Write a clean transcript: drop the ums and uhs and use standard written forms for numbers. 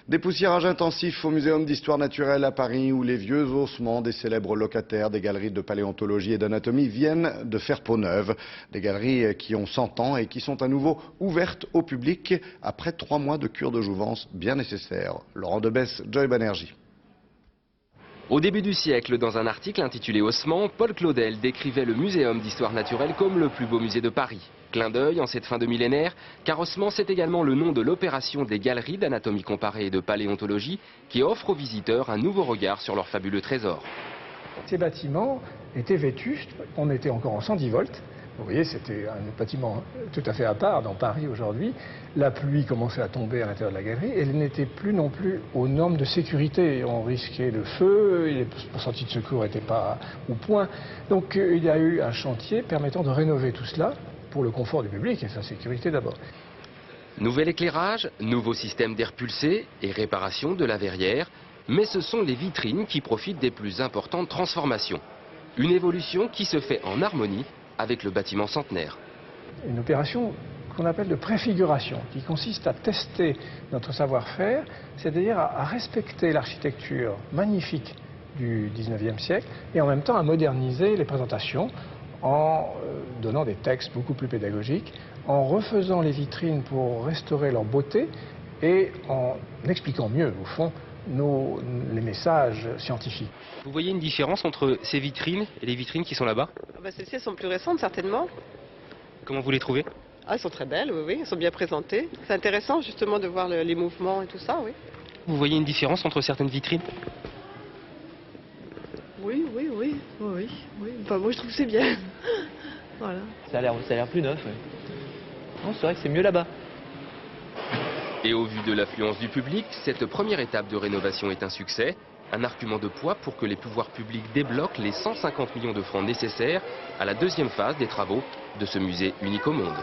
Dépoussiérage intensif au Muséum d'Histoire Naturelle à Paris où les vieux ossements des célèbres locataires des galeries de paléontologie et d'anatomie viennent de faire peau neuve. Des galeries qui ont 100 ans et qui sont à nouveau ouvertes au public après 3 mois de cure de jouvence bien nécessaire. Laurent Debesse, Joy Banerjee. Au début du siècle, dans un article intitulé Ossements, Paul Claudel décrivait le Muséum d'Histoire Naturelle comme le plus beau musée de Paris. Clin d'œil en cette fin de millénaire, car Ossements, c'est également le nom de l'opération des galeries d'anatomie comparée et de paléontologie qui offre aux visiteurs un nouveau regard sur leur fabuleux trésor. Ces bâtiments étaient vétustes, on était encore en 110 volts. Vous voyez, c'était un bâtiment tout à fait à part dans Paris aujourd'hui. La pluie commençait à tomber à l'intérieur de la galerie et elle n'était plus non plus aux normes de sécurité. On risquait le feu, les sorties de secours n'étaient pas au point. Donc il y a eu un chantier permettant de rénover tout cela pour le confort du public et sa sécurité d'abord. Nouvel éclairage, nouveau système d'air pulsé et réparation de la verrière. Mais ce sont les vitrines qui profitent des plus importantes transformations. Une évolution qui se fait en harmonie avec le bâtiment centenaire. Une opération qu'on appelle de préfiguration, qui consiste à tester notre savoir-faire, c'est-à-dire à respecter l'architecture magnifique du 19e siècle et en même temps à moderniser les présentations en donnant des textes beaucoup plus pédagogiques, en refaisant les vitrines pour restaurer leur beauté et en expliquant mieux, au fond, les messages scientifiques. Vous voyez une différence entre ces vitrines et les vitrines qui sont là-bas? Celles-ci sont plus récentes, certainement. Comment vous les trouvez? Elles sont très belles, oui, elles sont bien présentées. C'est intéressant, justement, de voir les mouvements et tout ça, oui. Vous voyez une différence entre certaines vitrines? Oui. Enfin, moi, je trouve que c'est bien. Voilà. Ça a l'air plus neuf, oui. Non, c'est vrai que c'est mieux là-bas. Et au vu de l'affluence du public, cette première étape de rénovation est un succès. Un argument de poids pour que les pouvoirs publics débloquent les 150 millions de francs nécessaires à la deuxième phase des travaux de ce musée unique au monde.